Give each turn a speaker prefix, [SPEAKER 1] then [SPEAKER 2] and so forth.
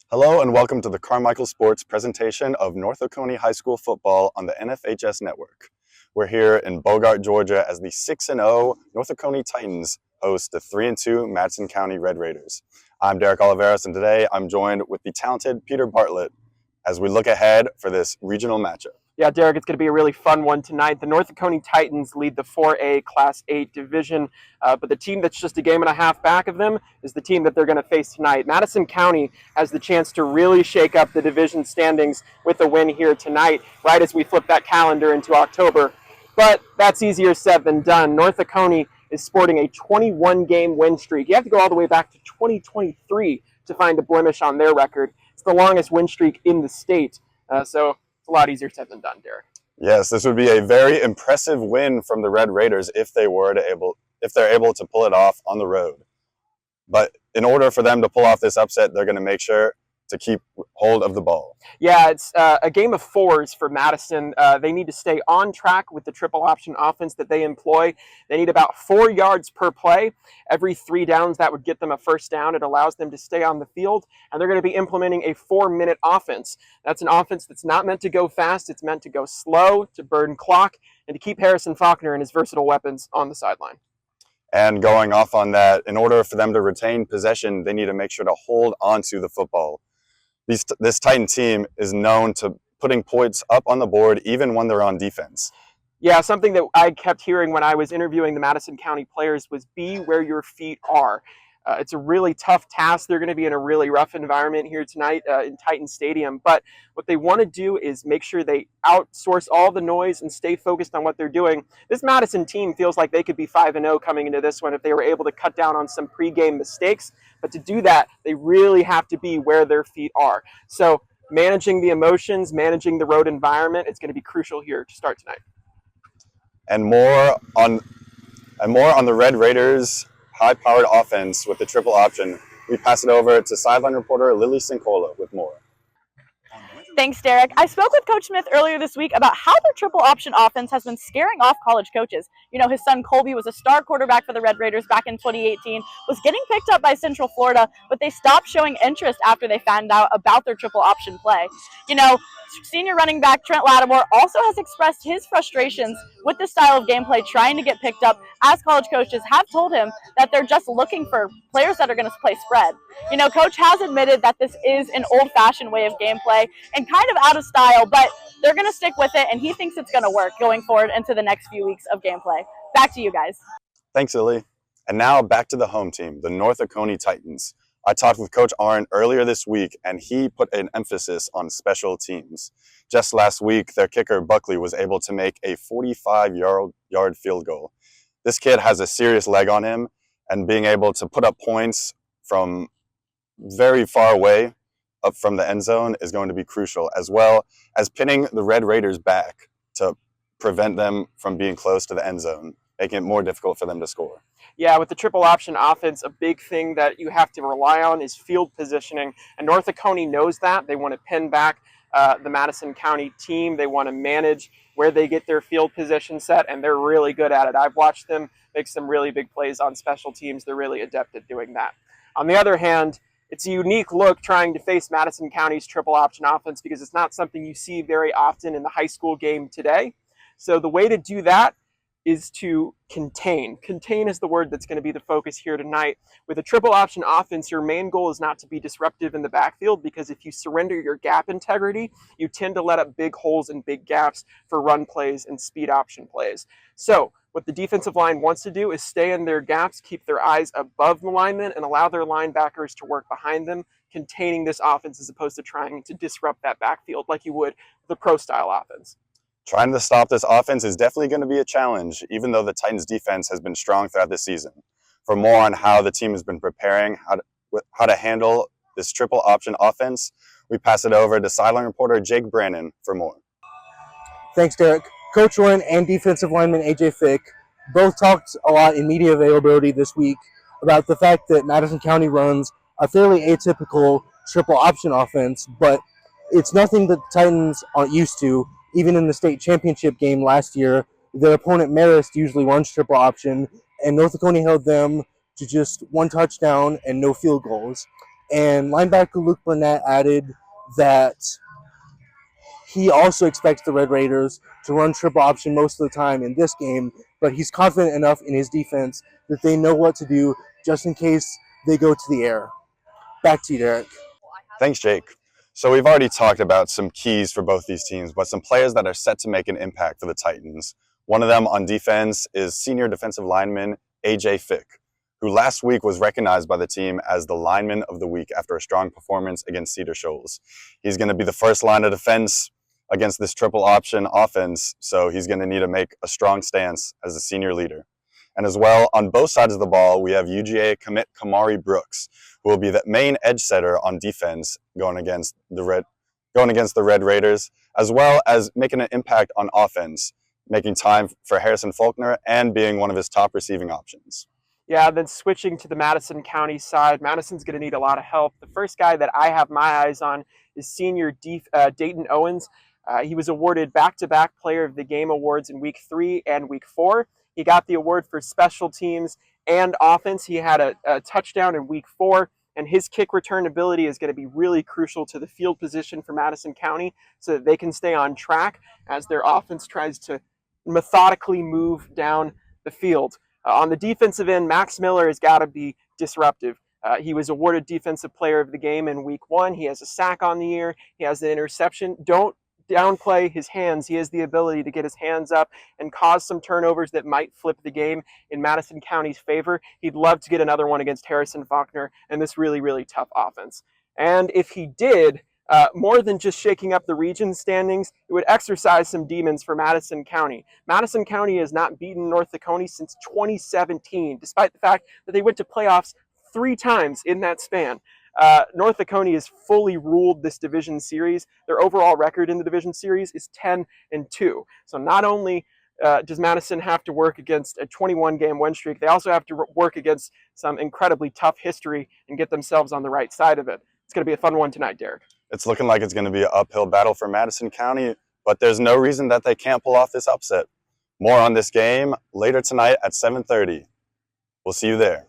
[SPEAKER 1] Hello and welcome to the Carmical Sports presentation of North Oconee High School football on the NFHS network. We're here in Bogart, Georgia as the 6-0 North Oconee Titans host the 3-2 Madison County Red Raiders. I'm Derek Oliveros, and today I'm joined with the talented Peter Bartlett as we look ahead for this regional matchup.
[SPEAKER 2] Yeah, Derek, it's going to be a really fun one tonight. The North Oconee Titans lead the 4A Class 8 division, but the team that's just a game and a half back of them is the team that they're going to face tonight. Madison County has the chance to really shake up the division standings with a win here tonight, right as we flip that calendar into October. But that's easier said than done. North Oconee is sporting a 21-game win streak. You have to go all the way back to 2023 to find a blemish on their record. It's the longest win streak in the state, so a lot easier said than done, Derek.
[SPEAKER 1] Yes, this would be a very impressive win from the Red Raiders if they're able to pull it off on the road. But in order for them to pull off this upset, they're going to make sure to keep hold of the ball.
[SPEAKER 2] Yeah, it's a game of fours for Madison. They need to stay on track with the triple option offense that they employ. They need about 4 yards per play. Every 3 downs, that would get them a first down. It allows them to stay on the field, and they're going to be implementing a 4-minute offense. That's an offense that's not meant to go fast. It's meant to go slow, to burn clock, and to keep Harrison Faulkner and his versatile weapons on the sideline.
[SPEAKER 1] And going off on that, in order for them to retain possession, they need to make sure to hold onto the football. This Titan team is known to putting points up on the board even when they're on defense.
[SPEAKER 2] Yeah, something that I kept hearing when I was interviewing the Madison County players was be where your feet are. It's a really tough task. They're going to be in a really rough environment here tonight in Titan Stadium. But what they want to do is make sure they outsource all the noise and stay focused on what they're doing. This Madison team feels like they could be 5-0 coming into this one if they were able to cut down on some pregame mistakes. But to do that, they really have to be where their feet are. So managing the emotions, managing the road environment, it's going to be crucial here to start tonight.
[SPEAKER 1] And more on the Red Raiders' high-powered offense with the triple option. We pass it over to sideline reporter Lily Sincola with more.
[SPEAKER 3] Thanks, Derek. I spoke with Coach Smith earlier this week about how their triple option offense has been scaring off college coaches. You know, his son Colby was a star quarterback for the Red Raiders back in 2018, was getting picked up by Central Florida, but they stopped showing interest after they found out about their triple option play. You know, senior running back Trent Lattimore also has expressed his frustrations with the style of gameplay trying to get picked up, as college coaches have told him that they're just looking for players that are going to play spread. You know, Coach has admitted that this is an old-fashioned way of gameplay and kind of out of style, but they're going to stick with it, and he thinks it's going to work going forward into the next few weeks of gameplay. Back to you guys.
[SPEAKER 1] Thanks, Lily. And now back to the home team, the North Oconee Titans. I talked with Coach Arndt earlier this week, and he put an emphasis on special teams. Just last week, their kicker, Buckley, was able to make a 45-yard field goal. This kid has a serious leg on him, and being able to put up points from very far away up from the end zone is going to be crucial, as well as pinning the Red Raiders back to prevent them from being close to the end zone, making it more difficult for them to score.
[SPEAKER 2] Yeah, with the triple option offense, a big thing that you have to rely on is field positioning. And North Oconee knows that. They want to pin back the Madison County team. They want to manage where they get their field position set, and they're really good at it. I've watched them make some really big plays on special teams. They're really adept at doing that. On the other hand, it's a unique look trying to face Madison County's triple option offense because it's not something you see very often in the high school game today. So the way to do that is to contain. Contain is the word that's going to be the focus here tonight. With a triple option offense, your main goal is not to be disruptive in the backfield, because if you surrender your gap integrity, you tend to let up big holes and big gaps for run plays and speed option plays. So what the defensive line wants to do is stay in their gaps, keep their eyes above the linemen, and allow their linebackers to work behind them, containing this offense as opposed to trying to disrupt that backfield like you would the pro-style offense.
[SPEAKER 1] Trying to stop this offense is definitely going to be a challenge, even though the Titans' defense has been strong throughout the season. For more on how the team has been preparing, how to handle this triple option offense, we pass it over to sideline reporter Jake Brannon for more.
[SPEAKER 4] Thanks, Derek. Coach Warren and defensive lineman AJ Fick both talked a lot in media availability this week about the fact that Madison County runs a fairly atypical triple option offense, but it's nothing that the Titans aren't used to. Even in the state championship game last year, their opponent Marist usually runs triple option, and North Oconee held them to just 1 touchdown and no field goals. And linebacker Luke Burnett added that he also expects the Red Raiders to run triple option most of the time in this game, but he's confident enough in his defense that they know what to do just in case they go to the air. Back to you, Derek.
[SPEAKER 1] Thanks, Jake. So we've already talked about some keys for both these teams, but some players that are set to make an impact for the Titans. One of them on defense is senior defensive lineman AJ Fick, who last week was recognized by the team as the lineman of the week after a strong performance against Cedar Shoals. He's going to be the first line of defense against this triple option offense, so he's going to need to make a strong stance as a senior leader. And as well, on both sides of the ball, we have UGA commit Kamari Brooks, who will be the main edge setter on defense going against the Red Raiders, as well as making an impact on offense, making time for Harrison Faulkner and being one of his top receiving options.
[SPEAKER 2] Yeah, then switching to the Madison County side, Madison's going to need a lot of help. The first guy that I have my eyes on is senior Dayton Owens. He was awarded back-to-back Player of the Game awards in Week 3 and Week 4. He got the award for special teams and offense. He had a touchdown in Week 4, and his kick return ability is going to be really crucial to the field position for Madison County so that they can stay on track as their offense tries to methodically move down the field. On the defensive end, Max Miller has got to be disruptive. He was awarded Defensive Player of the Game in Week 1. He has a sack on the year. He has an interception. Don't downplay his hands. He has the ability to get his hands up and cause some turnovers that might flip the game in Madison County's favor. He'd love to get another one against Harrison Faulkner and this really, really tough offense. And if he did, more than just shaking up the region standings, it would exercise some demons for Madison County. Madison County has not beaten North Oconee since 2017, despite the fact that they went to playoffs 3 times in that span. North Oconee has fully ruled this division series. Their overall record in the division series is 10-2. So not only does Madison have to work against a 21-game win streak, they also have to work against some incredibly tough history and get themselves on the right side of it. It's going to be a fun one tonight, Derek.
[SPEAKER 1] It's looking like it's going to be an uphill battle for Madison County, but there's no reason that they can't pull off this upset. More on this game later tonight at 7:30. We'll see you there.